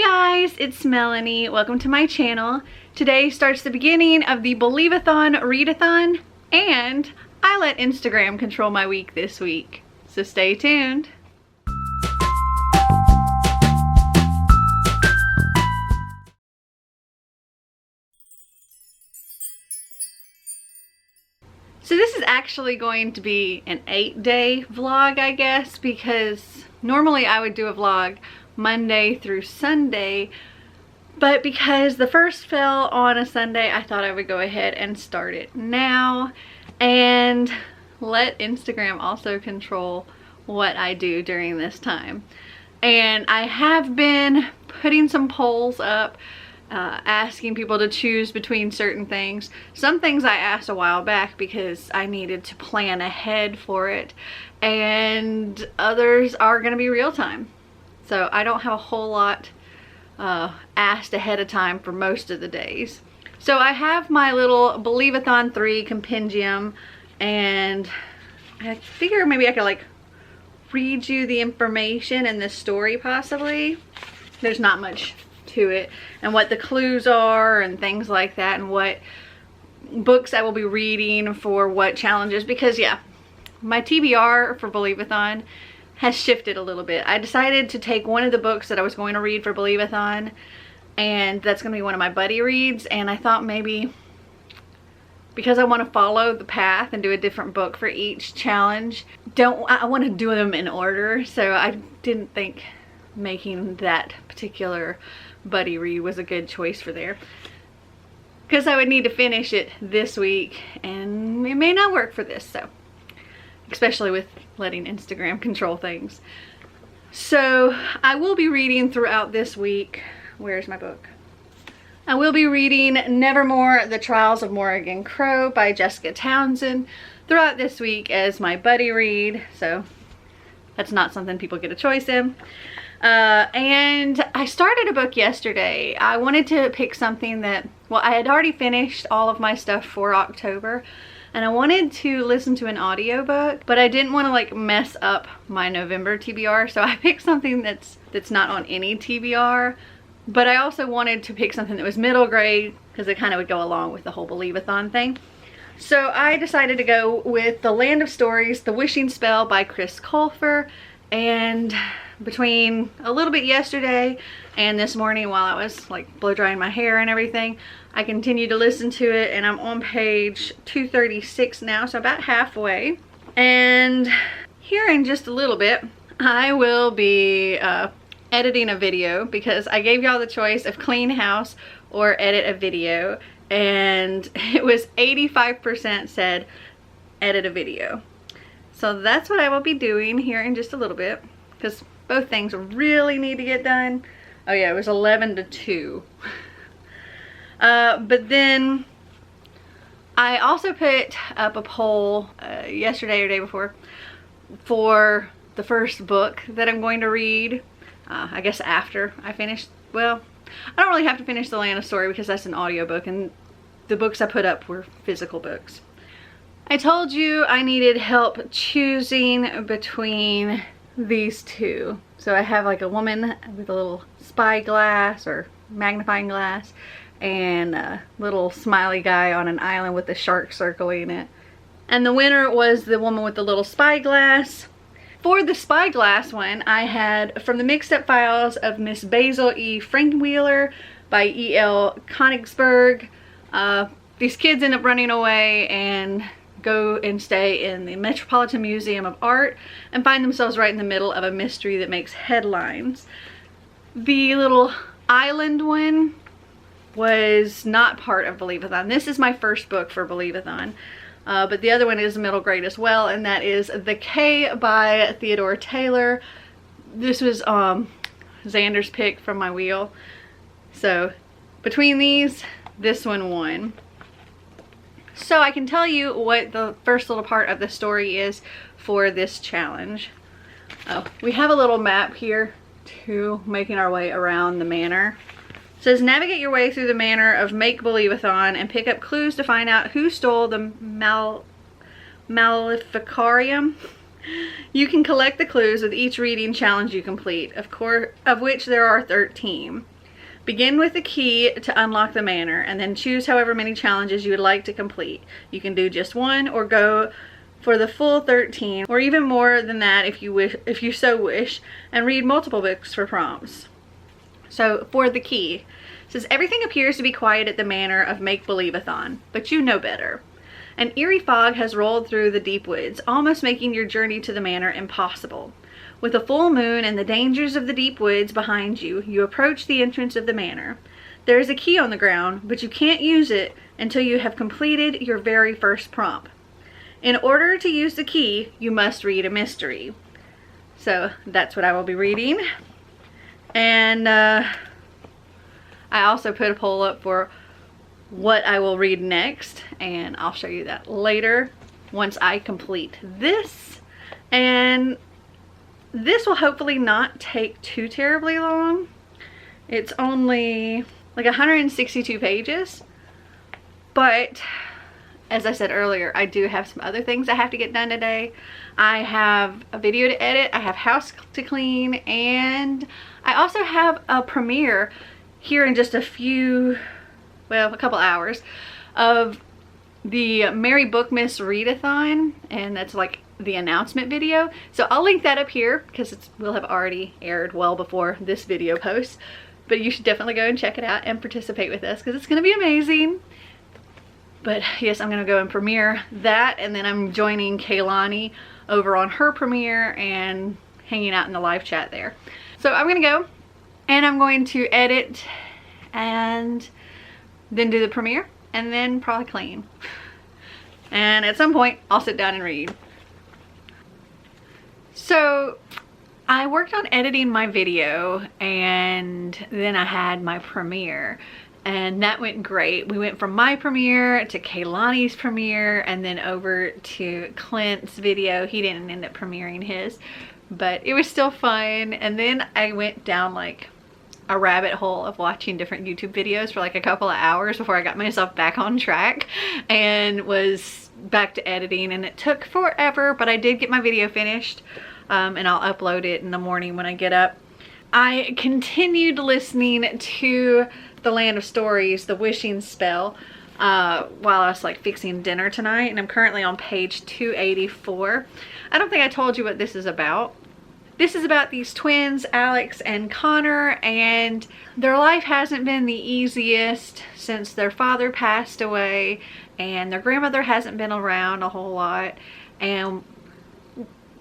Guys, it's Melanie. Welcome to my channel. Today starts the beginning of the Believathon readathon, and I let Instagram control my week this week. So stay tuned. So this is actually going to be an 8-day vlog, I guess, because normally I would do a vlog Monday through Sunday, but because the first fell on a Sunday, I thought I would go ahead and start it now and let Instagram also control what I do during this time. And I have been putting some polls up, asking people to choose between certain things. Some things I asked a while back because I needed to plan ahead for it, and others are going to be real time. So I don't have a whole lot asked ahead of time for most of the days. So I have my little Believathon 3 compendium, and I figure maybe I could like read you the information in this story possibly. There's not much to it, and what the clues are and things like that, and what books I will be reading for what challenges, because yeah, my TBR for Believathon has shifted a little bit. I decided to take one of the books that I was going to read for Believathon, and that's going to be one of my buddy reads, and I thought maybe because I want to follow the path and do a different book for each challenge, I want to do them in order, so I didn't think making that particular buddy read was a good choice for there, because I would need to finish it this week and it may not work for this, so especially with letting Instagram control things. So I will be reading throughout this week. Where's my book? I will be reading Nevermore, The Trials of Morrigan Crow by Jessica Townsend throughout this week as my buddy read, so that's not something people get a choice in. And I started a book yesterday. I wanted to pick something that, well, I had already finished all of my stuff for October, and I wanted to listen to an audiobook, but I didn't want to like mess up my November TBR, so I picked something that's not on any TBR, but I also wanted to pick something that was middle grade because it kind of would go along with the whole Believathon thing. So I decided to go with The Land of Stories, The Wishing Spell by Chris Colfer, and between a little bit yesterday and this morning while I was like blow drying my hair and everything, I continued to listen to it, and I'm on page 236 now, so about halfway. And here in just a little bit I will be editing a video, because I gave y'all the choice of clean house or edit a video, and it was 85% said edit a video. So that's what I will be doing here in just a little bit, because both things really need to get done. Oh yeah, it was 11 to 2. But then I also put up a poll yesterday or day before for the first book that I'm going to read. I guess after I finish, well, I don't really have to finish The Land of Story because that's an audiobook, and the books I put up were physical books. I told you I needed help choosing between these two. So I have like a woman with a little spyglass or magnifying glass, and a little smiley guy on an island with a shark circling it. And the winner was the woman with the little spyglass. For the spyglass one, I had From the Mixed Up Files of Miss Basil E. Frankweiler by E.L. Konigsberg. These kids end up running away and go and stay in the Metropolitan Museum of Art and find themselves right in the middle of a mystery that makes headlines. The little island one was not part of Believathon. This is my first book for Believathon, but the other one is middle grade as well, and that is The K by Theodore Taylor. This was Xander's pick from my wheel. So between these, this one won. So I can tell you what the first little part of the story is for this challenge. Oh, we have a little map here to making our way around the manor. It says navigate your way through the manor of Make Believathon and pick up clues to find out who stole the Maleficarium. You can collect the clues with each reading challenge you complete, of which there are 13. Begin with the key to unlock the manor, and then choose however many challenges you would like to complete. You can do just one or go for the full 13, or even more than that if you so wish, and read multiple books for prompts. So for the key, it says everything appears to be quiet at the manor of Make-Believathon, but you know better. An eerie fog has rolled through the deep woods, almost making your journey to the manor impossible. With a full moon and the dangers of the deep woods behind you, you approach the entrance of the manor. There is a key on the ground, but you can't use it until you have completed your very first prompt. In order to use the key, you must read a mystery. So that's what I will be reading. And I also put a poll up for what I will read next, and I'll show you that later once I complete this. And this will hopefully not take too terribly long. It's only like 162 pages, but as I said earlier, I do have some other things I have to get done today. I have a video to edit, I have house to clean, and I also have a premiere here in just a couple hours of the Merry Bookmas Readathon, and that's like the announcement video. So I'll link that up here because it will have already aired well before this video posts, but you should definitely go and check it out and participate with us because it's going to be amazing. But yes, I'm going to go and premiere that, and then I'm joining Kaylani over on her premiere and hanging out in the live chat there. So I'm going to go and I'm going to edit and then do the premiere and then probably clean. And at some point I'll sit down and read. So I worked on editing my video, and then I had my premiere, and that went great. We went from my premiere to Kaylani's premiere and then over to Clint's video. He didn't end up premiering his, but it was still fun. And then I went down like a rabbit hole of watching different YouTube videos for like a couple of hours before I got myself back on track and was back to editing, and it took forever, but I did get my video finished, and I'll upload it in the morning when I get up. I continued listening to The Land of Stories, The Wishing Spell, while I was like fixing dinner tonight, and I'm currently on page 284. I don't think I told you what this is about. This is about these twins, Alex and Connor, and their life hasn't been the easiest since their father passed away, and their grandmother hasn't been around a whole lot. And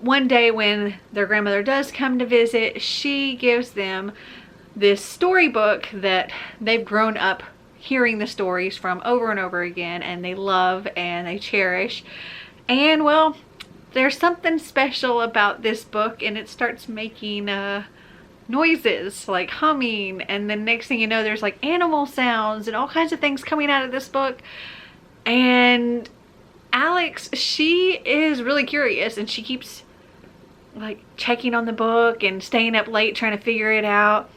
one day when their grandmother does come to visit, she gives them this storybook that they've grown up hearing the stories from over and over again, and they love and they cherish. And well, there's something special about this book, and it starts making noises like humming, and then next thing you know there's like animal sounds and all kinds of things coming out of this book. And Alex, she is really curious, and she keeps like checking on the book and staying up late trying to figure it out,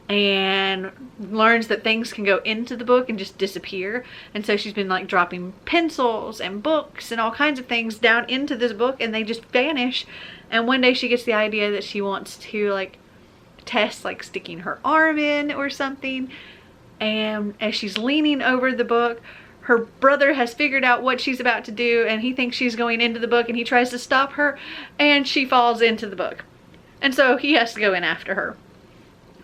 and learns that things can go into the book and just disappear. And so she's been like dropping pencils and books and all kinds of things down into this book, and they just vanish. And one day she gets the idea that she wants to like test like sticking her arm in or something, and as she's leaning over the book, her brother has figured out what she's about to do, and he thinks she's going into the book, and he tries to stop her, and she falls into the book. And so he has to go in after her.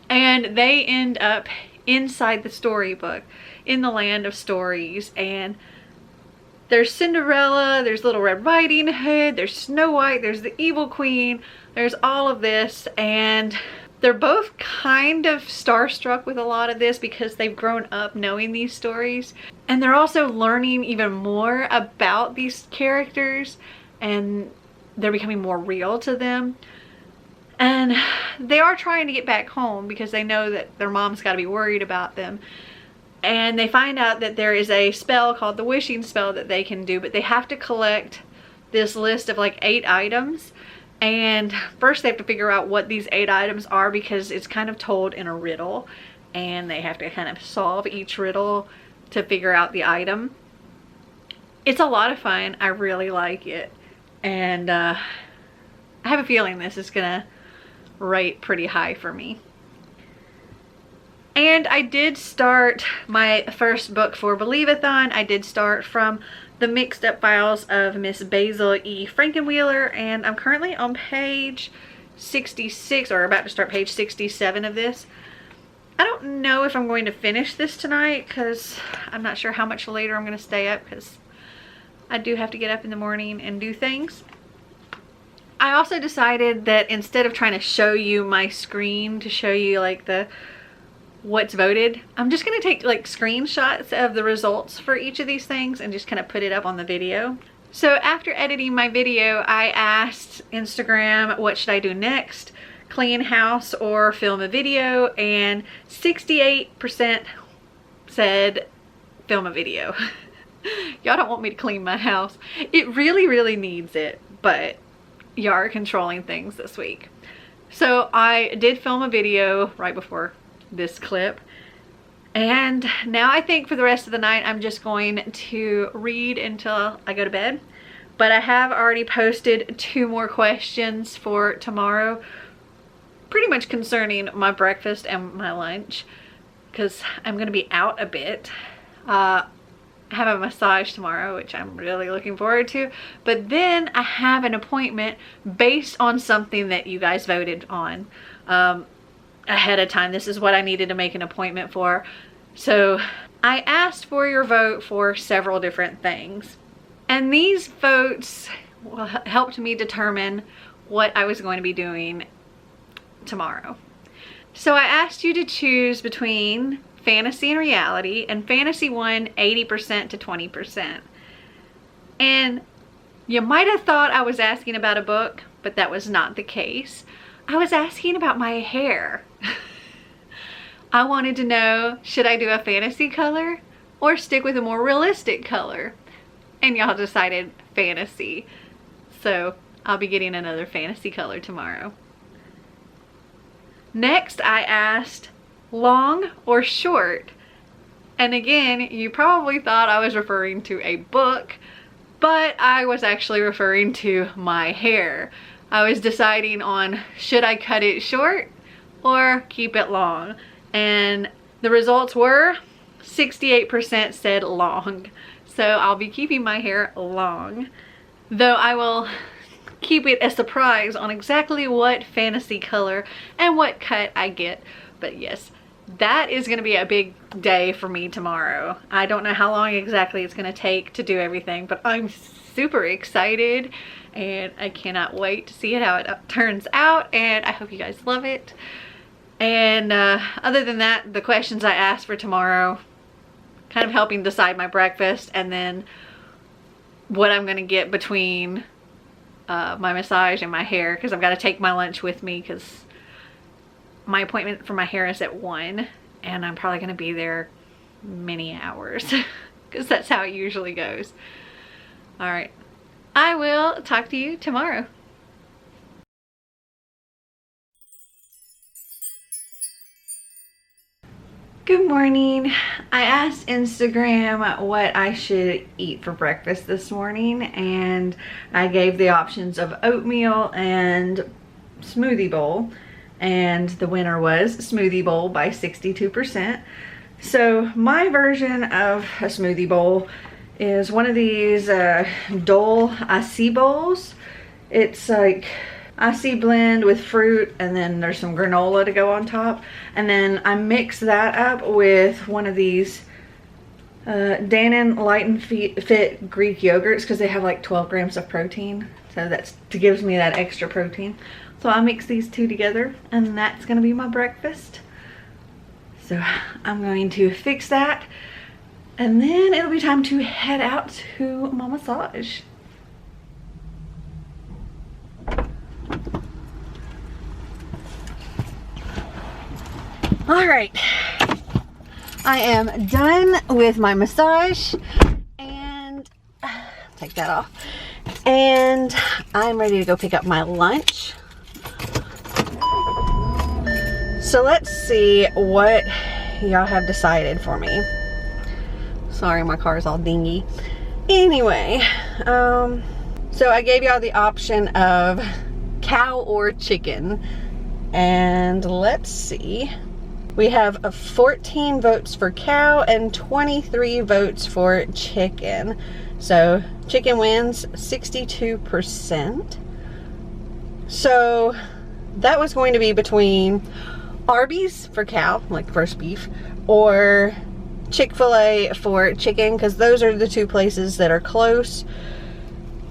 And they end up inside the storybook in the Land of Stories, and there's Cinderella, there's Little Red Riding Hood, there's Snow White, there's the Evil Queen, there's all of this, and they're both kind of starstruck with a lot of this because they've grown up knowing these stories, and they're also learning even more about these characters, and they're becoming more real to them. And they are trying to get back home because they know that their mom's got to be worried about them. And they find out that there is a spell called the Wishing Spell that they can do, but they have to collect this list of like 8 items. And first they have to figure out what these 8 items are because it's kind of told in a riddle. And they have to kind of solve each riddle to figure out the item. It's a lot of fun. I really like it. And I have a feeling this is gonna rate pretty high for me. And I did start my first book for Believathon. I did start from the Mixed Up Files of Miss Basil E. Frankenwheeler, and I'm currently on page 66, or about to start page 67 of this. I don't know if I'm going to finish this tonight because I'm not sure how much later I'm going to stay up, because I do have to get up in the morning and do things. I also decided that instead of trying to show you my screen to show you like what's voted, I'm just going to take like screenshots of the results for each of these things and just kind of put it up on the video. So after editing my video, I asked Instagram, what should I do next? Clean house or film a video? And 68% said film a video. Y'all don't want me to clean my house. It really needs it, but y'all are controlling things this week. So I did film a video right before this clip, and now I think for the rest of the night I'm just going to read until I go to bed. But I have already posted 2 more questions for tomorrow, pretty much concerning my breakfast and my lunch, because I'm going to be out a bit. I have a massage tomorrow, which I'm really looking forward to, but then I have an appointment based on something that you guys voted on ahead of time. This is what I needed to make an appointment for. So I asked for your vote for several different things, and these votes helped me determine what I was going to be doing tomorrow. So I asked you to choose between fantasy and reality, and fantasy won 80% to 20%. And you might have thought I was asking about a book, but that was not the case. I was asking about my hair. I wanted to know, should I do a fantasy color or stick with a more realistic color? And y'all decided fantasy. So I'll be getting another fantasy color tomorrow. Next, I asked long or short, and again, you probably thought I was referring to a book, but I was actually referring to my hair. I was deciding on, should I cut it short or keep it long? And the results were 68% said long, so I'll be keeping my hair long, though I will keep it a surprise on exactly what fantasy color and what cut I get. But yes, that is going to be a big day for me tomorrow. I don't know how long exactly it's going to take to do everything, but I'm super excited and I cannot wait to see how it turns out, and I hope you guys love it. And other than that, the questions I asked for tomorrow, kind of helping decide my breakfast and then what I'm going to get between my massage and my hair, because I've got to take my lunch with me because my appointment for my hair is at 1, and I'm probably going to be there many hours because that's how it usually goes. All right, I will talk to you tomorrow. Good morning. I asked Instagram what I should eat for breakfast this morning, and I gave the options of oatmeal and smoothie bowl. And the winner was smoothie bowl by 62%. So my version of a smoothie bowl is one of these Dole Aci bowls. It's like Aci blend with fruit, and then there's some granola to go on top. And then I mix that up with one of these Dannon Light and Fit Greek yogurts, because they have like 12 grams of protein. So that gives me that extra protein. So I mix these two together, and that's gonna be my breakfast. So I'm going to fix that, and then it'll be time to head out to my massage. All right, I am done with my massage, and take that off, and I'm ready to go pick up my lunch. So let's see what y'all have decided for me. Sorry, my car's all dingy. Anyway, so I gave y'all the option of cow or chicken, and let's see. We have 14 votes for cow and 23 votes for chicken. So chicken wins 62%. So that was going to be between Arby's for cow, like roast beef, or Chick-fil-A for chicken, because those are the two places that are close.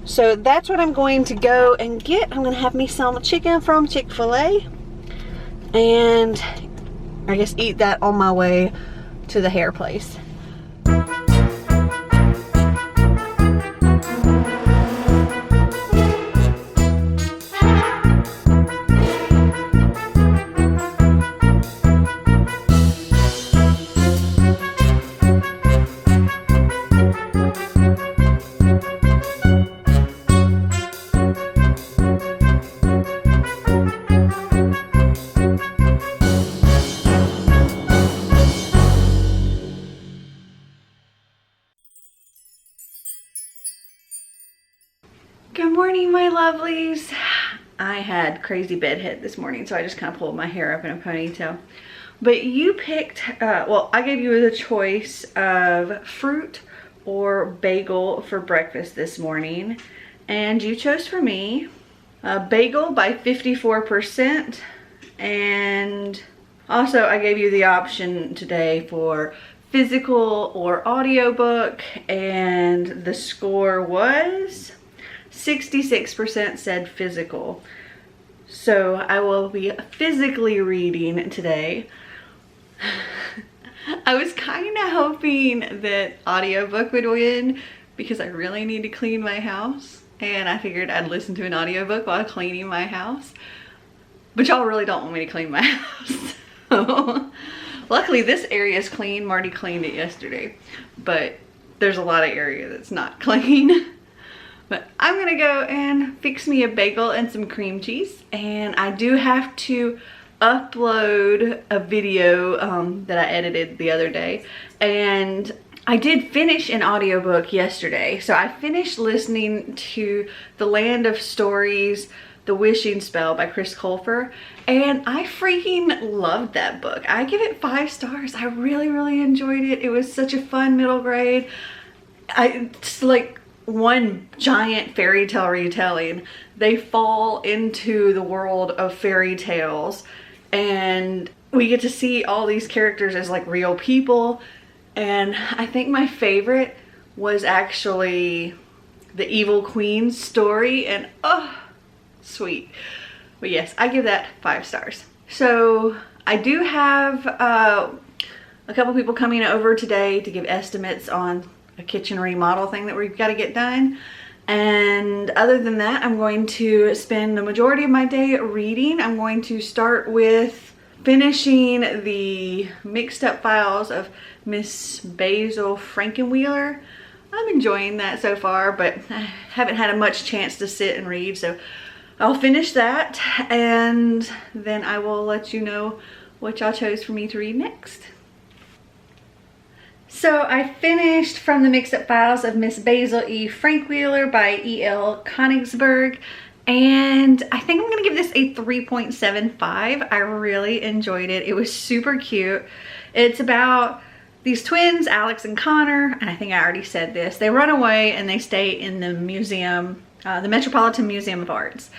So that's what I'm going to go and get. I'm going to have me some chicken from Chick-fil-A and I guess eat that on my way to the hair place. Good morning, my lovelies. I had crazy bedhead this morning, so I just kind of pulled my hair up in a ponytail. But you picked, well, I gave you the choice of fruit or bagel for breakfast this morning. And you chose for me bagel by 54%. And also I gave you the option today for physical or audiobook, and the score was 66% said physical. So I will be physically reading today. I was kind of hoping that audiobook would win because I really need to clean my house, and I figured I'd listen to an audiobook while cleaning my house. But y'all really don't want me to clean my house. So luckily this area is clean. Marty cleaned it yesterday, but there's a lot of area that's not clean. But I'm gonna go and fix me a bagel and some cream cheese, and I do have to upload a video that I edited the other day. And I did finish an audiobook yesterday. So I finished listening to The Land of Stories, The Wishing Spell by Chris Colfer, and I freaking loved that book. I give it 5 stars. I really, really enjoyed it. It was such a fun middle grade. It's like one giant fairy tale retelling. They fall into the world of fairy tales, and we get to see all these characters as like real people. And I think my favorite was actually the Evil Queen's story, and oh, sweet. But yes, I give that 5 stars. So I do have a couple people coming over today to give estimates on a kitchen remodel thing that we've got to get done. And other than that, I'm going to spend the majority of my day reading. I'm going to start with finishing the mixed up files of Miss Basil Frankenwheeler. I'm enjoying that so far, but I haven't had much chance to sit and read, so I'll finish that, and then I will let you know what y'all chose for me to read next. So I finished From the Mixed Up Files of Miss Basil E. Frankwheeler by E.L. Konigsberg, and I think I'm gonna give this a 3.75. I really enjoyed it. It was super cute. It's about these twins, Alex and Connor, and I think I already said this. They run away and they stay in the museum, the Metropolitan Museum of Arts.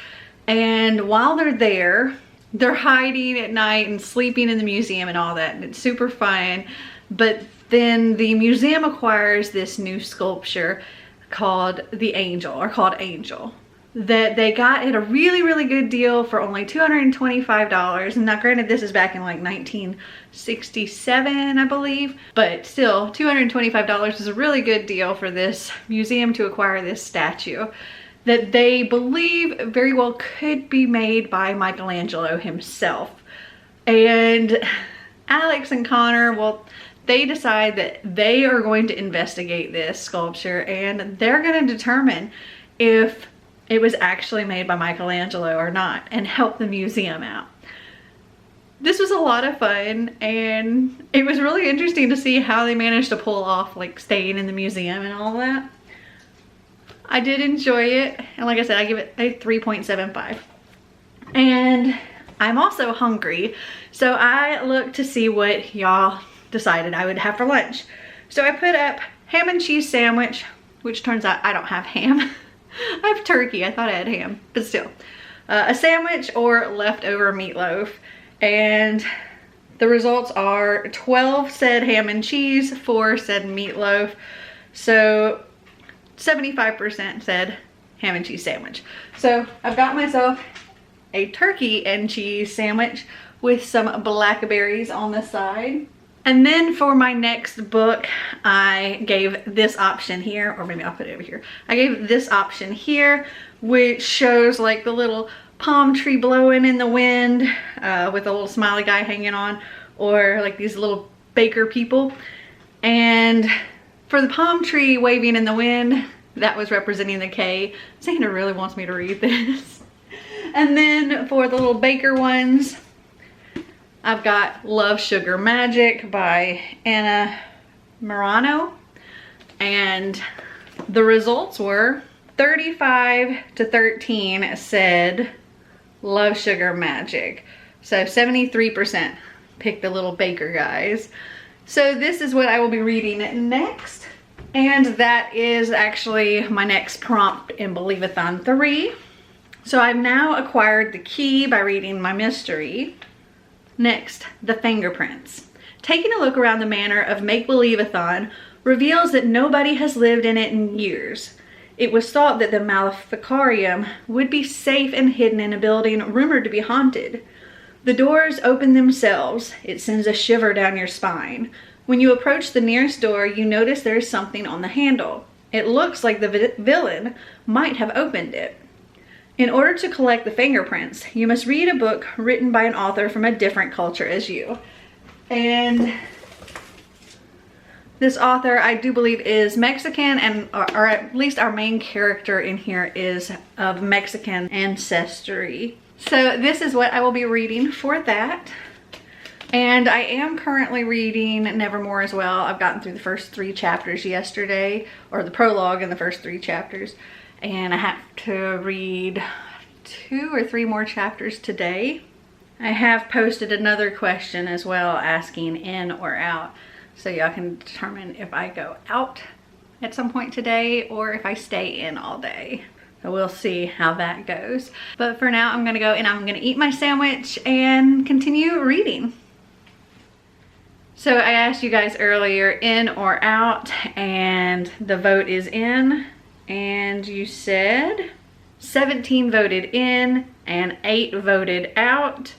And while they're there, they're hiding at night and sleeping in the museum and all that, and it's super fun. But then the museum acquires this new sculpture called the Angel, or called Angel, that they got at a really, really good deal for only $225. And now granted, this is back in like 1967, I believe, but still $225 is a really good deal for this museum to acquire this statue that they believe very well could be made by Michelangelo himself. And Alex and Connor, well, they decide that they are going to investigate this sculpture, and they're going to determine if it was actually made by Michelangelo or not, and help the museum out. This was a lot of fun, and it was really interesting to see how they managed to pull off like staying in the museum and all that. I did enjoy it, and like I said, I give it a 3.75. And I'm also hungry, so I looked to see what y'all decided I would have for lunch. So I put up ham and cheese sandwich, which turns out I don't have ham. I have turkey. I thought I had ham, but still. A sandwich or leftover meatloaf. And the results are 12 said ham and cheese, 4 said meatloaf. So 75% said ham and cheese sandwich. So I've got myself a turkey and cheese sandwich with some blackberries on the side. And then for my next book, I gave this option here, or maybe I'll put it over here. I gave this option here, which shows like the little palm tree blowing in the wind with a little smiley guy hanging on, or like these little baker people. And for the palm tree waving in the wind, that was representing the K. Santa really wants me to read this. And then for the little baker ones, I've got Love Sugar Magic by Anna Morano, and the results were 35 to 13 said Love Sugar Magic. So 73% picked the little baker guys. So this is what I will be reading next, and that is actually my next prompt in Believathon 3. So I've now acquired the key by reading my mystery. Next, the fingerprints. Taking a look around the manor of Make-Believathon reveals that nobody has lived in it in years. It was thought that the Maleficarium would be safe and hidden in a building rumored to be haunted. The doors open themselves. It sends a shiver down your spine. When you approach the nearest door, you notice there is something on the handle. It looks like the villain might have opened it. In order to collect the fingerprints, you must read a book written by an author from a different culture as you. And this author, I do believe, is Mexican, and or at least our main character in here is of Mexican ancestry. So this is what I will be reading for that. And I am currently reading Nevermore as well. I've gotten through the first 3 chapters yesterday, or the prologue in the first 3 chapters. And I have to read 2 or 3 more chapters today. I have posted another question as well, asking in or out, so y'all can determine if I go out at some point today or if I stay in all day. So we'll see how that goes. But for now, I'm gonna go and I'm gonna eat my sandwich and continue reading. So I asked you guys earlier, in or out, and the vote is in. And you said 17 voted in and 8 voted out.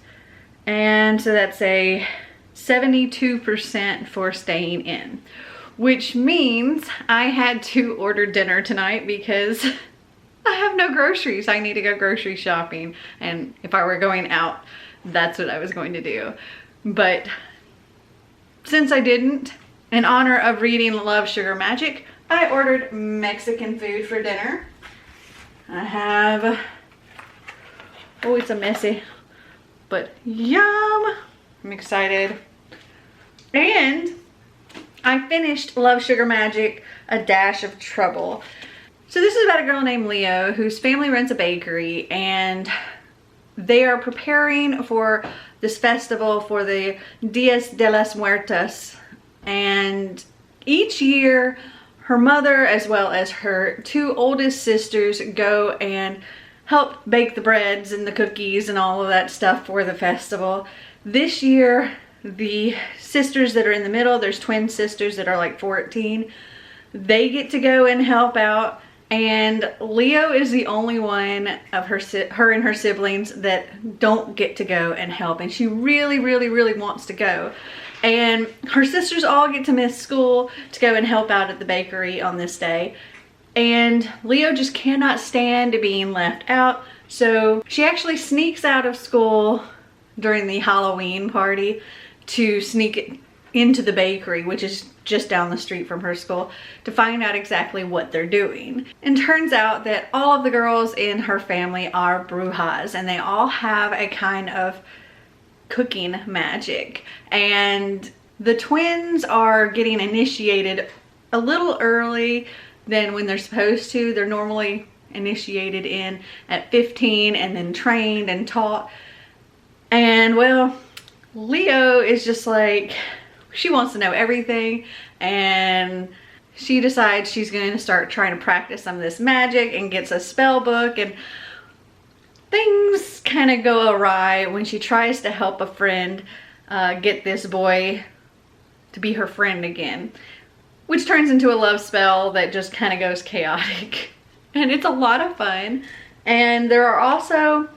And so that's a 72% for staying in, which means I had to order dinner tonight because I have no groceries. I need to go grocery shopping. And if I were going out, that's what I was going to do. But since I didn't, in honor of reading Love Sugar Magic, I ordered Mexican food for dinner. I have, oh, it's a messy, but yum. I'm excited. And I finished Love Sugar Magic, A Dash of Trouble. So this is about a girl named Leo whose family runs a bakery, and they are preparing for this festival for the Dias de las Muertas. And each year, her mother, as well as her 2 oldest sisters, go and help bake the breads and the cookies and all of that stuff for the festival. This year, the sisters that are in the middle, there's twin sisters that are like 14, they get to go and help out. And Leo is the only one of her and her siblings that don't get to go and help. And she really, really, really wants to go. And her sisters all get to miss school to go and help out at the bakery on this day. And Leo just cannot stand being left out. So she actually sneaks out of school during the Halloween party to sneak into the bakery, which is just down the street from her school, to find out exactly what they're doing. And turns out that all of the girls in her family are brujas, and they all have a kind of cooking magic. And the twins are getting initiated a little early than when they're supposed to. They're normally initiated in at 15 and then trained and taught. And well, Leo is just like, she wants to know everything, and she decides she's going to start trying to practice some of this magic and gets a spell book, and things kind of go awry when she tries to help a friend get this boy to be her friend again, which turns into a love spell that just kind of goes chaotic. And it's a lot of fun. And there are also,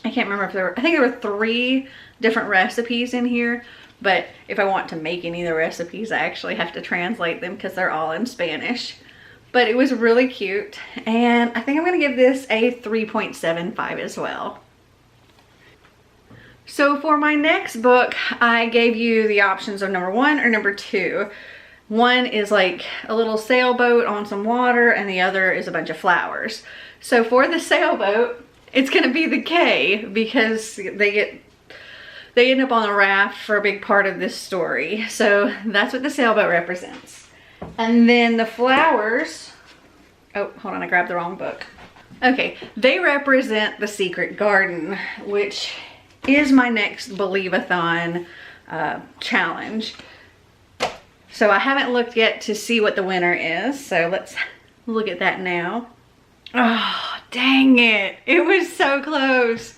I can't remember if there were, I think there were 3 different recipes in here, but if I want to make any of the recipes, I actually have to translate them because they're all in Spanish. But it was really cute, and I think I'm gonna give this a 3.75 as well. So for my next book, I gave you the options of number 1 or number 2. One is like a little sailboat on some water, and the other is a bunch of flowers. So for the sailboat, it's gonna be the K, because they end up on a raft for a big part of this story. So that's what the sailboat represents. And then the flowers, oh, hold on, I grabbed the wrong book. Okay, they represent the secret garden, which is my next Believathon challenge. So I haven't looked yet to see what the winner is, so let's look at that now. Oh, dang it. It was so close.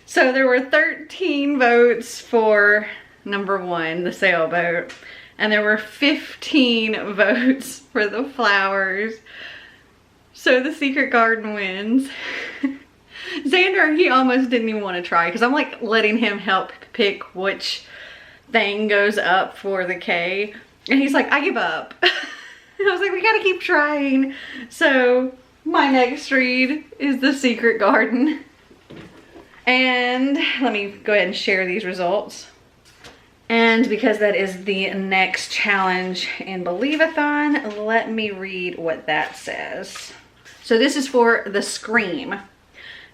So there were 13 votes for number 1, the sailboat. And there were 15 votes for the flowers. So the secret garden wins. Xander, he almost didn't even want to try, because I'm like letting him help pick which thing goes up for the K. And he's like, I give up. I was like, we gotta keep trying. So my next read is The Secret Garden. And let me go ahead and share these results. And because that is the next challenge in Believathon, let me read what that says. So this is for the scream.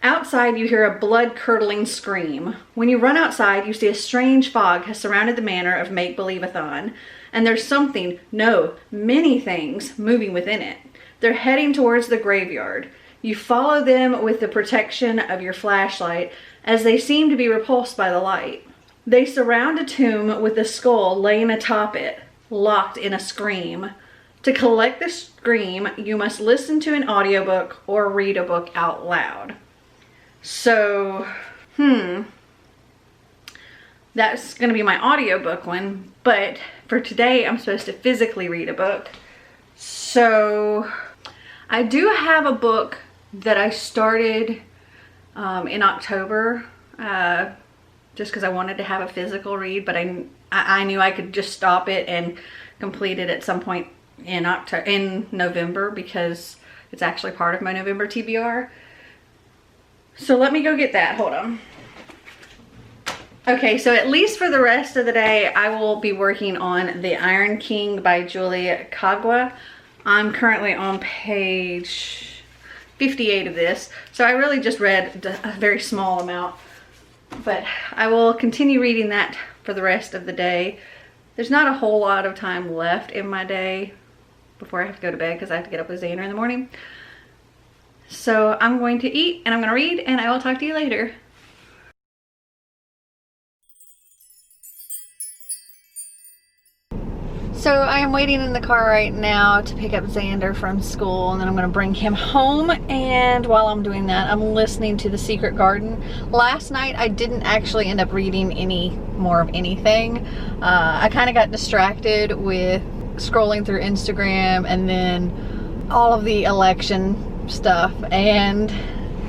Outside, you hear a blood-curdling scream. When you run outside, you see a strange fog has surrounded the manor of Make-Believathon, and there's something, no, many things moving within it. They're heading towards the graveyard. You follow them with the protection of your flashlight, as they seem to be repulsed by the light. They surround a tomb with a skull laying atop it, locked in a scream. To collect the scream, you must listen to an audiobook or read a book out loud. So, that's gonna be my audiobook one, but for today I'm supposed to physically read a book. So, I do have a book that I started in October, just because I wanted to have a physical read, but I knew I could just stop it and complete it at some point in November, because it's actually part of my November TBR. So let me go get that. Hold on. Okay, so at least for the rest of the day, I will be working on The Iron King by Julia Kagwa. I'm currently on page 58 of this, so I really just read a very small amount. But I will continue reading that for the rest of the day. There's not a whole lot of time left in my day before I have to go to bed, because I have to get up with Xander in the morning. So I'm going to eat, and I'm going to read, and I will talk to you later. So I am waiting in the car right now to pick up Xander from school, and then I'm going to bring him home, and while I'm doing that, I'm listening to The Secret Garden. Last night I didn't actually end up reading any more of anything. I kind of got distracted with scrolling through Instagram and then all of the election stuff, and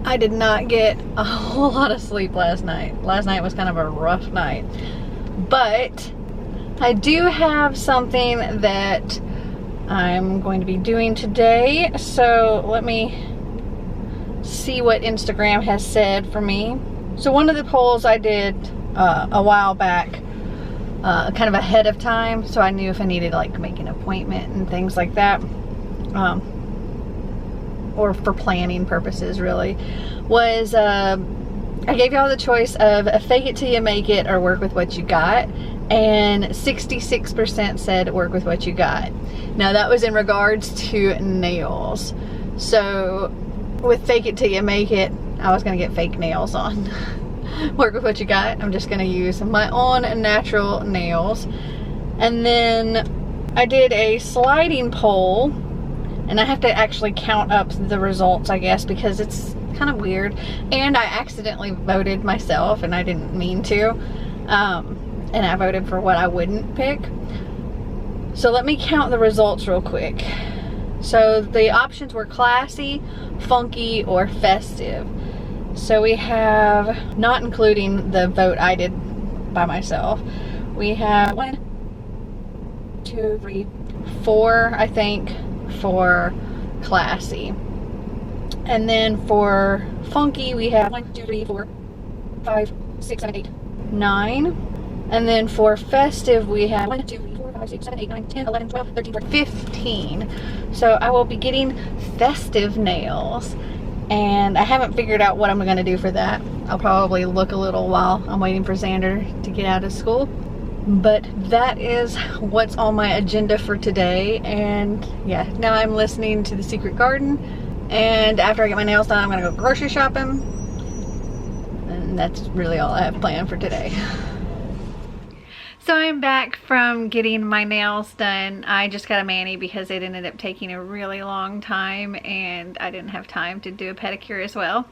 I did not get a whole lot of sleep last night. Last night was kind of a rough night, but I do have something that I'm going to be doing today, so let me see what Instagram has said for me. So one of the polls I did a while back, kind of ahead of time, so I knew if I needed to like make an appointment and things like that, or for planning purposes really, was I gave y'all the choice of fake it till you make it or work with what you got. And 66% said work with what you got. Now that was in regards to nails. So with fake it till you make it, I was gonna get fake nails on. work with what you got. I'm just gonna use my own natural nails. And then I did a sliding pole, and I have to actually count up the results, I guess, because it's kind of weird. And I accidentally voted myself, and I didn't mean to. And I voted for what I wouldn't pick. So let me count the results real quick. So the options were classy, funky, or festive. So we have, not including the vote I did by myself, we have 1, 2, 3, 4, I think, for classy. And then for funky, we have 1, 2, 3, 4, 5, 6, 7, 8, 9. And then for festive, we have 1, 2, 3, 4, 5, 6, 7, 8, 9, 10, 11, 12, 13, 14, 15. So I will be getting festive nails. And I haven't figured out what I'm going to do for that. I'll probably look a little while I'm waiting for Xander to get out of school. But that is what's on my agenda for today. And yeah, now I'm listening to The Secret Garden. And after I get my nails done, I'm going to go grocery shopping. And that's really all I have planned for today. So I'm back from getting my nails done. I just got a mani because it ended up taking a really long time and I didn't have time to do a pedicure as well.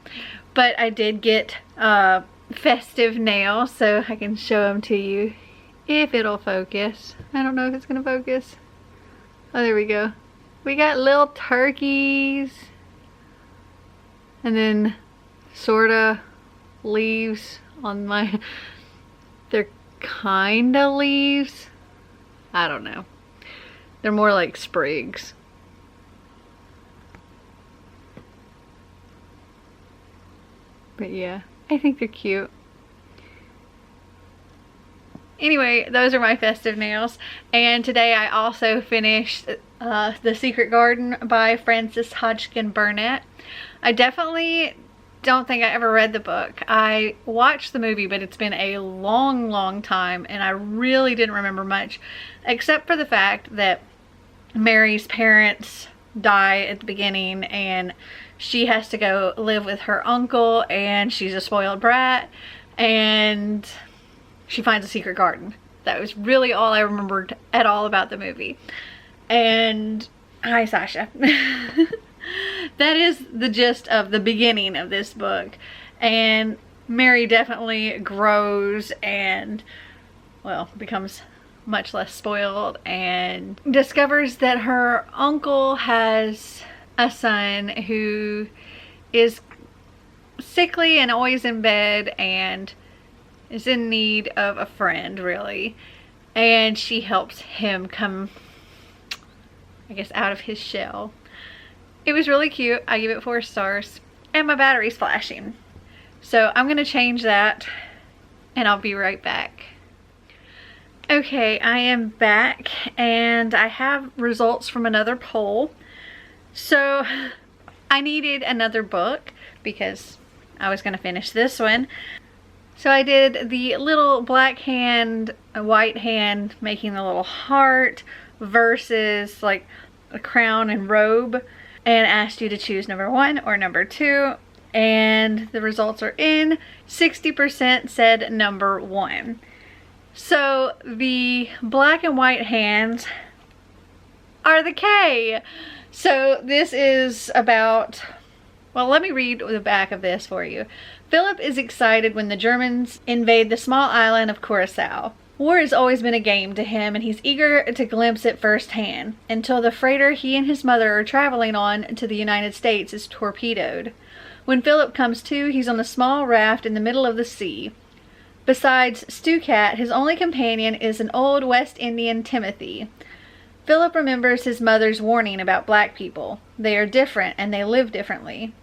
But I did get festive nails, so I can show them to you if it'll focus. I don't know if it's gonna focus. Oh, there we go. We got little turkeys and then sorta leaves on my, they're kinda leaves. I don't know. They're more like sprigs. But yeah, I think they're cute. Anyway, those are my festive nails. And today I also finished The Secret Garden by Frances Hodgkin Burnett. I definitely don't think I ever read the book. I watched the movie, but it's been a long time and I really didn't remember much, except for the fact that Mary's parents die at the beginning and she has to go live with her uncle and she's a spoiled brat and she finds a secret garden. That was really all I remembered at all about the movie. And hi, Sasha. That is the gist of the beginning of this book. And Mary definitely grows and, well, becomes much less spoiled and discovers that her uncle has a son who is sickly and always in bed and is in need of a friend, really. And she helps him come, I guess, out of his shell. It was really cute. I give it 4 stars. And my battery's flashing. So I'm going to change that and I'll be right back. Okay, I am back and I have results from another poll. So I needed another book because I was going to finish this one. So I did the little black hand, a white hand making the little heart versus like a crown and robe, and asked you to choose number 1 or number 2, and the results are in. 60% said number 1. So the black and white hands are the K. So this is about, well, let me read the back of this for you. Philip is excited when the Germans invade the small island of Curacao. War has always been a game to him and he's eager to glimpse it firsthand, until the freighter he and his mother are traveling on to the United States is torpedoed. When Philip comes to, he's on a small raft in the middle of the sea. Besides Stu Cat, his only companion is an old West Indian Timothy. Philip remembers his mother's warning about black people. They are different and they live differently.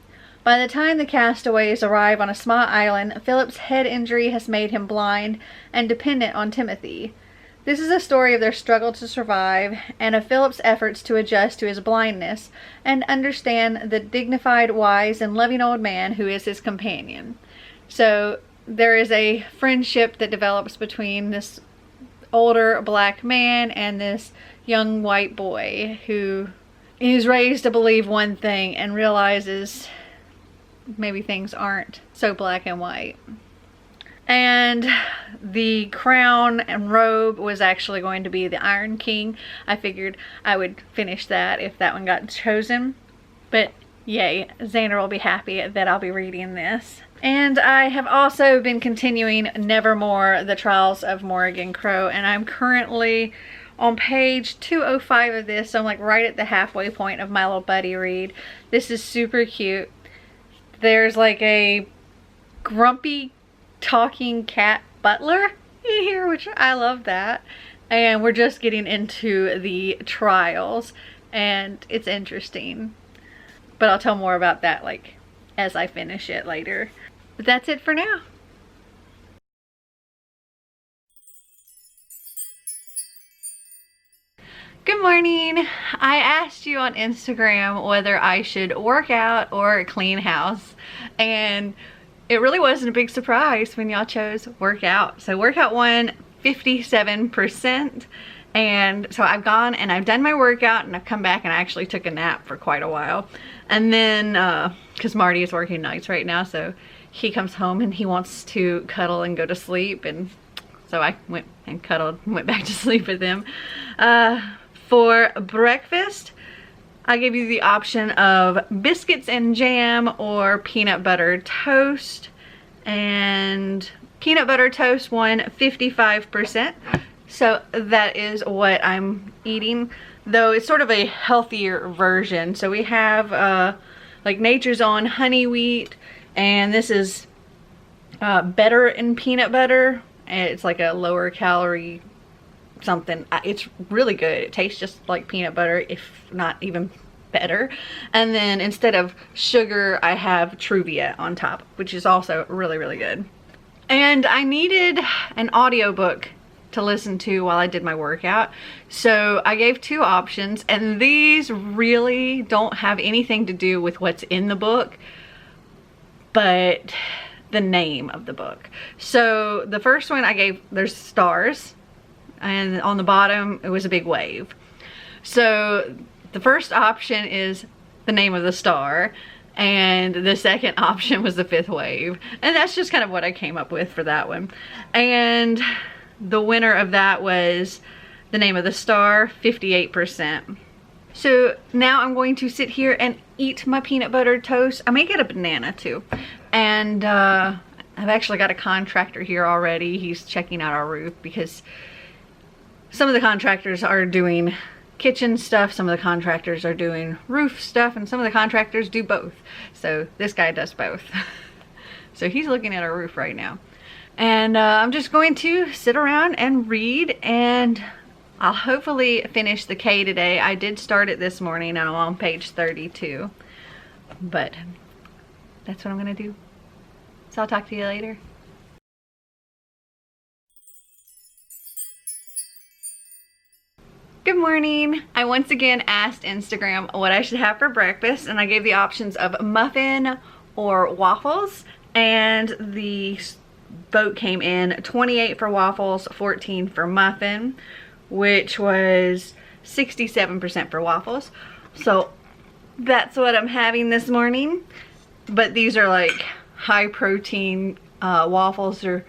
By the time the castaways arrive on a small island, Philip's head injury has made him blind and dependent on Timothy. This is a story of their struggle to survive and of Philip's efforts to adjust to his blindness and understand the dignified, wise, and loving old man who is his companion. So there is a friendship that develops between this older black man and this young white boy who is raised to believe one thing and realizes maybe things aren't so black and white. And the crown and robe was actually going to be the Iron King. I figured I would finish that if that one got chosen. But yay, Xander will be happy that I'll be reading this. And I have also been continuing Nevermore, The Trials of Morrigan Crow, and I'm currently on page 205 of this, so I'm like right at the halfway point of my little buddy read. This is super cute. There's like a grumpy talking cat butler in here, which I love that. And we're just getting into the trials, and it's interesting. But I'll tell more about that like as I finish it later. But that's it for now. Good morning. I asked you on Instagram whether I should work out or clean house, and it really wasn't a big surprise when y'all chose workout. So workout won 57%, and so I've gone and I've done my workout, and I've come back and I actually took a nap for quite a while. And then because Marty is working nights right now, so he comes home and he wants to cuddle and go to sleep, and so I went and cuddled and went back to sleep with him. For breakfast, I gave you the option of biscuits and jam or peanut butter toast, and peanut butter toast won 55%. So that is what I'm eating, though it's sort of a healthier version. So we have like Nature's Own honey wheat, and this is better in peanut butter. It's like a lower calorie something. It's really good. It tastes just like peanut butter, if not even better. And then instead of sugar, I have Truvia on top, which is also really, really good. And I needed an audiobook to listen to while I did my workout, so I gave two options, and these really don't have anything to do with what's in the book, but the name of the book. So the first one I gave, there's stars, and on the bottom it was a big wave. So the first option is the name of the star, and the second option was the fifth wave, and that's just kind of what I came up with for that one. And the winner of that was the name of the star, 58%. So now I'm going to sit here and eat my peanut butter toast. I may get a banana too. And I've actually got a contractor here already. He's checking out our roof because some of the contractors are doing kitchen stuff, some of the contractors are doing roof stuff, and some of the contractors do both. So this guy does both. So he's looking at our roof right now. And I'm just going to sit around and read, and I'll hopefully finish the K today. I did start it this morning and I'm on page 32, but that's what I'm gonna do. So I'll talk to you later. Good morning. I once again asked Instagram what I should have for breakfast, and I gave the options of muffin or waffles, and the vote came in 28 for waffles, 14 for muffin, which was 67% for waffles. So that's what I'm having this morning. But these are like high protein waffles, or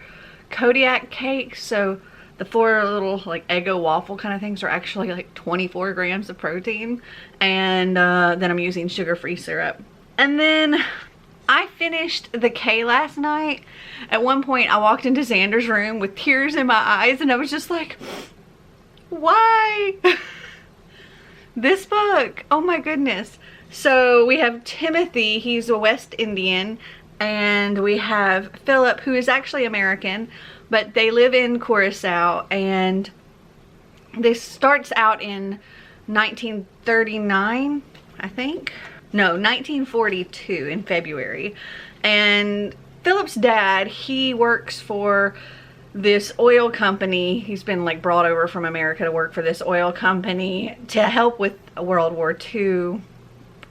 Kodiak cakes, so the 4 little like Eggo waffle kind of things are actually like 24 grams of protein, and then I'm using sugar-free syrup. And then I finished the K last night. At one point I walked into Xander's room with tears in my eyes, and I was just like, why? This book, oh my goodness. So we have Timothy, he's a West Indian, and we have Philip, who is actually American, but they live in Curacao, and this starts out in 1939, I think. No, 1942 in February. And Philip's dad, he works for this oil company. He's been like brought over from America to work for this oil company to help with World War II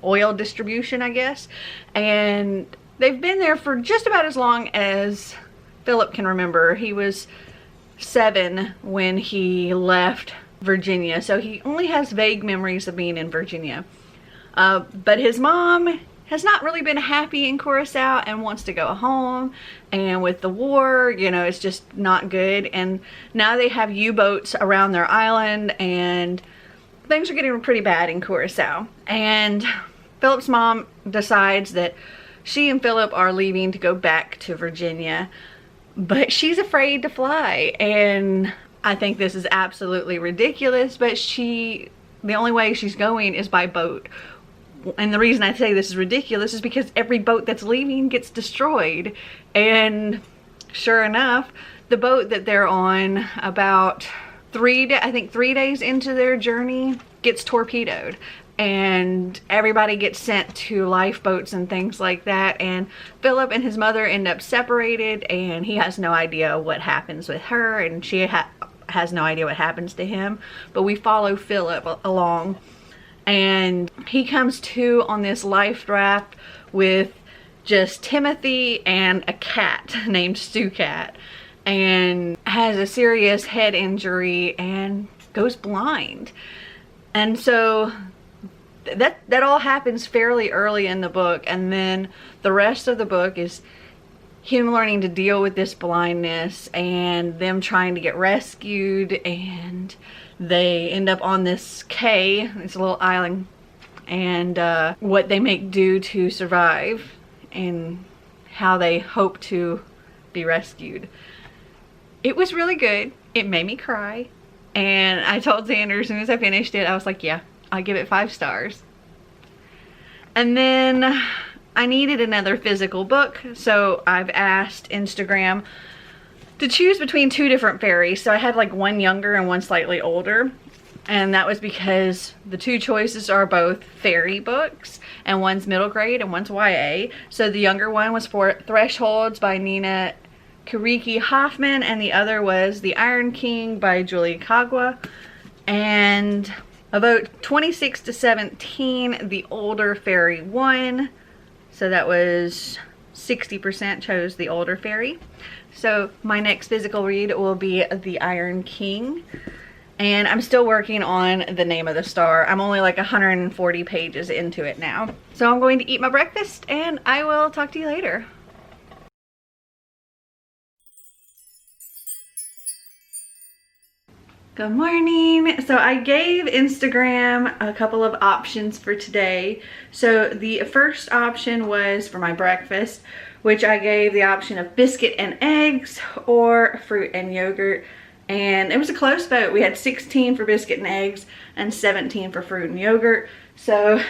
oil distribution, I guess. And they've been there for just about as long as Philip can remember. He was 7 when he left Virginia, so he only has vague memories of being in Virginia. But his mom has not really been happy in Curacao and wants to go home. And with the war, you know, it's just not good. And now they have U-boats around their island and things are getting pretty bad in Curacao. And Philip's mom decides that she and Philip are leaving to go back to Virginia, but she's afraid to fly. And I think this is absolutely ridiculous, but the only way she's going is by boat. And the reason I say this is ridiculous is because every boat that's leaving gets destroyed. And sure enough, the boat that they're on, about 3 days into their journey, gets torpedoed. And everybody gets sent to lifeboats and things like that. And Philip and his mother end up separated, and he has no idea what happens with her, and she has no idea what happens to him. But we follow Philip along, and he comes to on this life raft with just Timothy and a cat named Stu Cat, and has a serious head injury and goes blind. And so that all happens fairly early in the book, and then the rest of the book is him learning to deal with this blindness and them trying to get rescued, and they end up on this cay, it's a little island, and what they make do to survive and how they hope to be rescued. It was really good. It made me cry, and I told Xander as soon as I finished it, I was like, yeah, I give it 5 stars. And then I needed another physical book, so I've asked Instagram to choose between 2 different fairies. So I had like one younger and one slightly older, and that was because the 2 choices are both fairy books, and one's middle grade and one's YA. So the younger one was for Thresholds by Nina Kiriki Hoffman, and the other was The Iron King by Julie Kagwa. And a vote 26 to 17, the older fairy won. So that was 60% chose the older fairy. So my next physical read will be The Iron King. And I'm still working on The Name of the Star. I'm only like 140 pages into it now. So I'm going to eat my breakfast, and I will talk to you later. Good morning. So I gave Instagram a couple of options for today. So the first option was for my breakfast, which I gave the option of biscuit and eggs or fruit and yogurt. And it was a close vote. We had 16 for biscuit and eggs and 17 for fruit and yogurt. So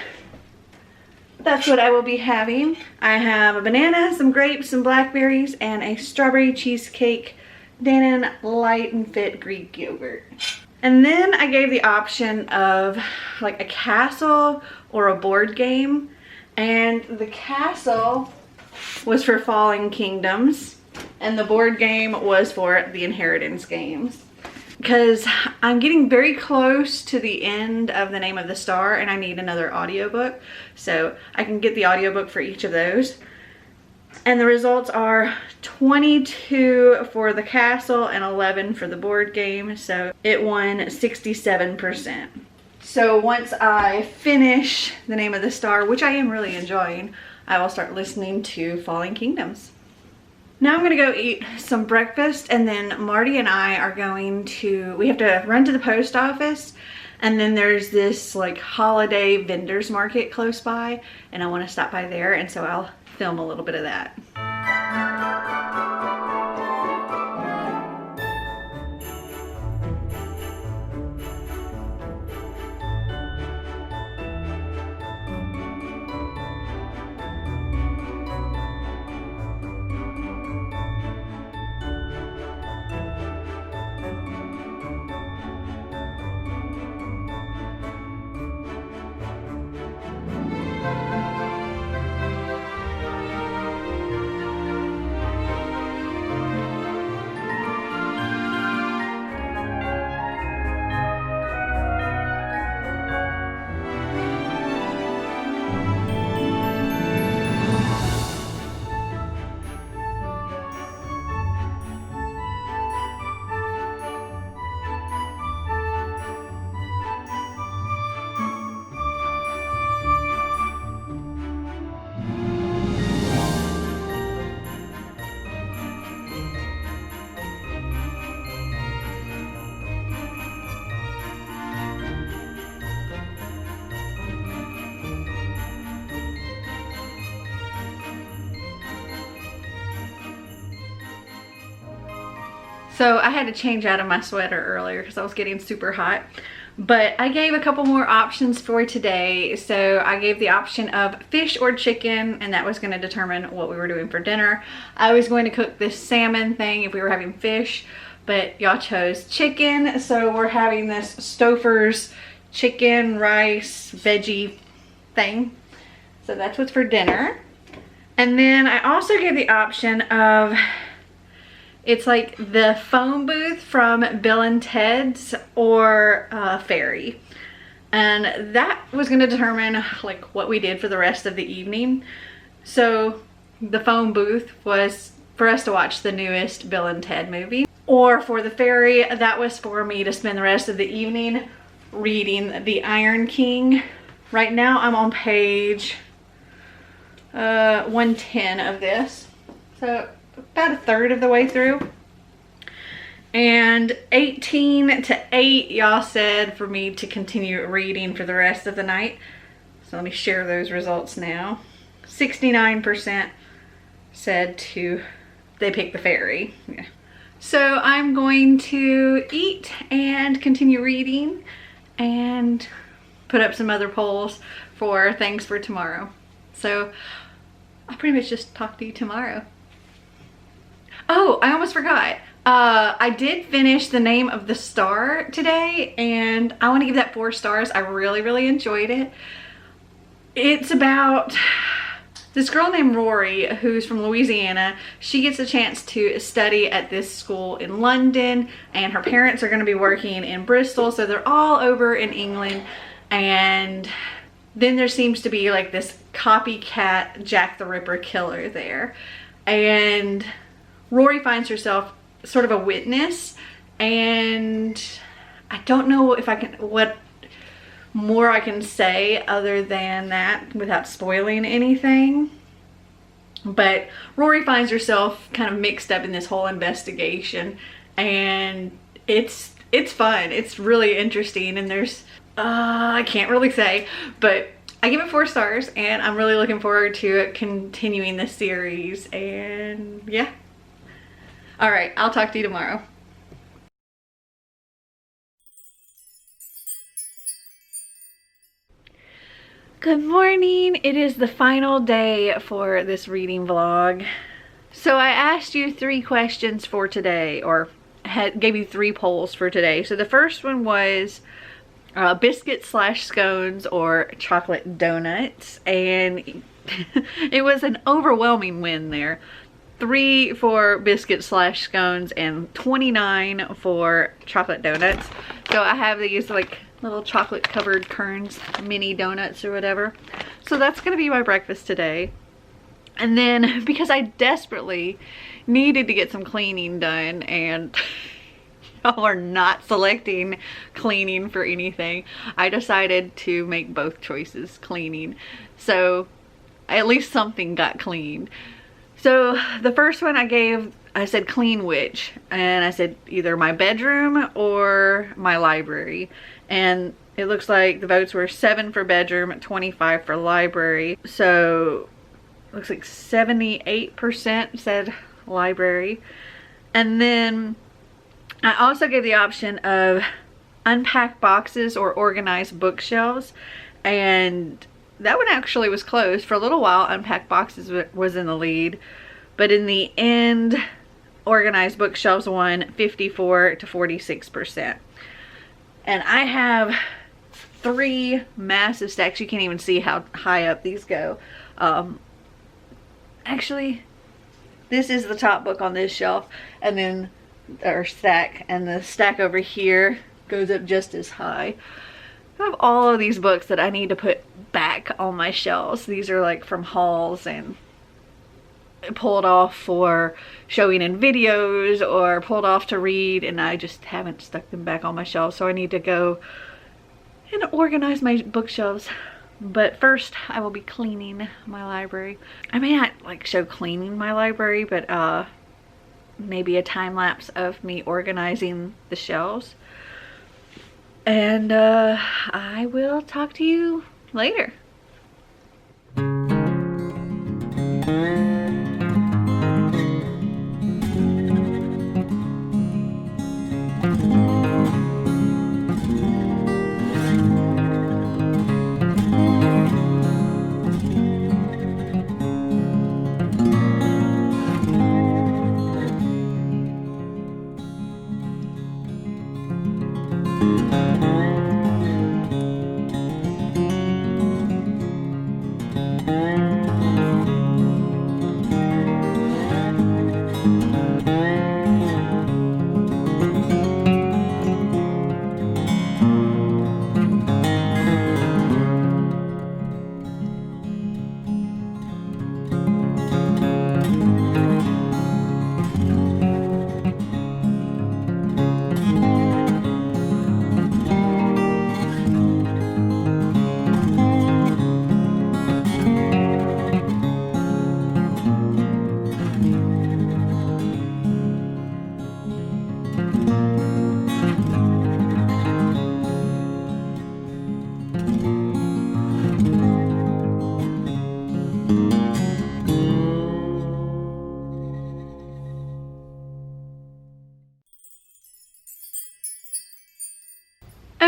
that's what I will be having. I have a banana, some grapes, some blackberries, and a strawberry cheesecake Dannon Light and Fit Greek yogurt. And then I gave the option of like a castle or a board game. And the castle was for Falling Kingdoms, and the board game was for the Inheritance games. Because I'm getting very close to the end of The Name of the Star, and I need another audiobook. So I can get the audiobook for each of those. And the results are 22 for the castle and 11 for the board game. So it won 67%. So once I finish The Name of the Star, which I am really enjoying, I will start listening to Falling Kingdoms. Now I'm gonna go eat some breakfast, and then Marty and I are going to, we have to run to the post office, and then there's this like holiday vendors market close by, and I want to stop by there, and so I'll film a little bit of that. So I had to change out of my sweater earlier because I was getting super hot. But I gave a couple more options for today. So I gave the option of fish or chicken, and that was going to determine what we were doing for dinner. I was going to cook this salmon thing if we were having fish, but y'all chose chicken. So we're having this Stouffer's chicken, rice, veggie thing. So that's what's for dinner. And then I also gave the option of, it's like the phone booth from Bill and Ted's or Fairy. And that was going to determine like what we did for the rest of the evening. So the phone booth was for us to watch the newest Bill and Ted movie. Or for the Fairy, that was for me to spend the rest of the evening reading The Iron King. Right now I'm on page 110 of this. So about a third of the way through. And 18 to 8 y'all said for me to continue reading for the rest of the night. So let me share those results now. 69% said they picked the Fairy. Yeah. So I'm going to eat and continue reading and put up some other polls for things for tomorrow. So I'll pretty much just talk to you tomorrow. Oh, I almost forgot. I did finish The Name of the Star today, and I want to give that 4 stars. I really, really enjoyed it. It's about this girl named Rory, who's from Louisiana. She gets a chance to study at this school in London, and her parents are going to be working in Bristol, so they're all over in England. And then there seems to be like this copycat Jack the Ripper killer there. And Rory finds herself sort of a witness, and I don't know if I can, what more I can say other than that without spoiling anything. But Rory finds herself kind of mixed up in this whole investigation, and it's fun. It's really interesting, and there's I can't really say, but I give it 4 stars, and I'm really looking forward to continuing this series. And yeah. All right, I'll talk to you tomorrow. Good morning. It is the final day for this reading vlog. So I asked you 3 questions for today, or gave you 3 polls for today. So the first one was biscuit/scones or chocolate donuts, and it was an overwhelming win there. 3 for biscuit/scones and 29 for chocolate donuts. So I have these like little chocolate covered Kern's mini donuts or whatever. So that's gonna be my breakfast today. And then because I desperately needed to get some cleaning done, and y'all are not selecting cleaning for anything, I decided to make both choices cleaning. So at least something got cleaned. So the first one I said clean which, and I said either my bedroom or my library. And it looks like the votes were 7 for bedroom, 25 for library. So looks like 78% said library. And then I also gave the option of unpack boxes or organize bookshelves, and that one actually was close. For a little while, unpack boxes was in the lead, but in the end, organized bookshelves won 54 to 46%. And I have 3 massive stacks. You can't even see how high up these go. Actually, this is the top book on this shelf, and then our stack, and the stack over here goes up just as high. I have all of these books that I need to put back on my shelves. These are like from hauls and pulled off for showing in videos or pulled off to read, and I just haven't stuck them back on my shelves. So I need to go and organize my bookshelves. But first I will be cleaning my library. I may not like show cleaning my library, but maybe a time lapse of me organizing the shelves. And I will talk to you later.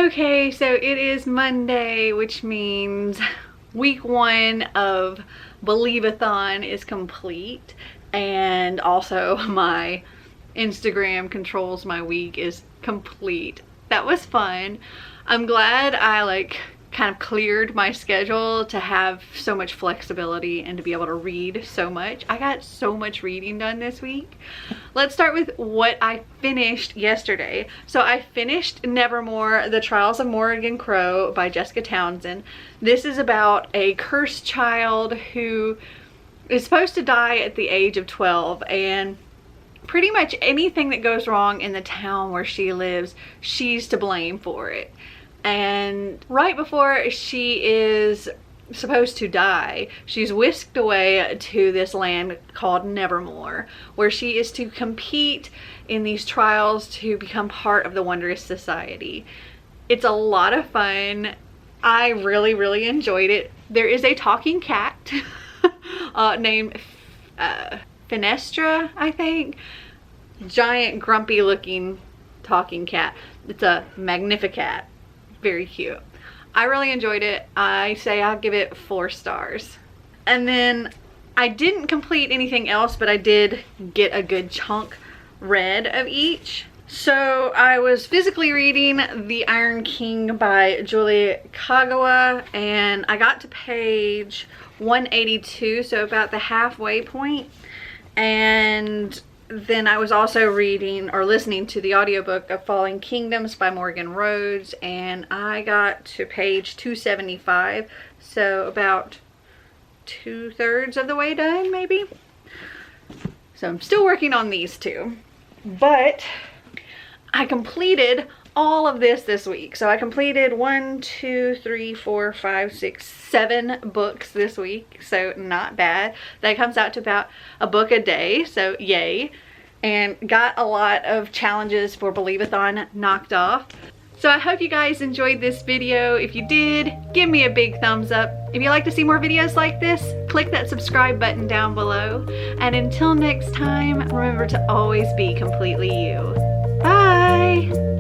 Okay, so it is Monday, which means week 1 of Believathon is complete, and also my Instagram controls my week is complete. That was fun. I'm glad I kind of cleared my schedule to have so much flexibility and to be able to read so much. I got so much reading done this week. Let's start with what I finished yesterday. So I finished Nevermore, The Trials of Morrigan Crow by Jessica Townsend. This is about a cursed child who is supposed to die at the age of 12, and pretty much anything that goes wrong in the town where she lives, she's to blame for it. And right before she is supposed to die, she's whisked away to this land called Nevermore, where she is to compete in these trials to become part of the Wondrous Society. It's a lot of fun. I really enjoyed it. There is a talking cat named Finestra, I think. Giant grumpy looking talking cat. It's a Magnificat. Very cute. I really enjoyed it. I say I'll give it 4 stars. And then I didn't complete anything else, but I did get a good chunk read of each. So I was physically reading The Iron King by Julie Kagawa, and I got to page 182, so about the halfway point. And then I was also reading or listening to the audiobook of Falling Kingdoms by Morgan Rhodes, and I got to page 275, so about 2/3 of the way done, maybe. So I'm still working on these two, but I completed all of this week. So I completed 7 books this week, so not bad. That comes out to about a book a day, so yay. And got a lot of challenges for Believathon knocked off. So I hope you guys enjoyed this video. If you did, give me a big thumbs up. If you'd like to see more videos like this, click that subscribe button down below. And until next time, remember to always be completely you. Bye!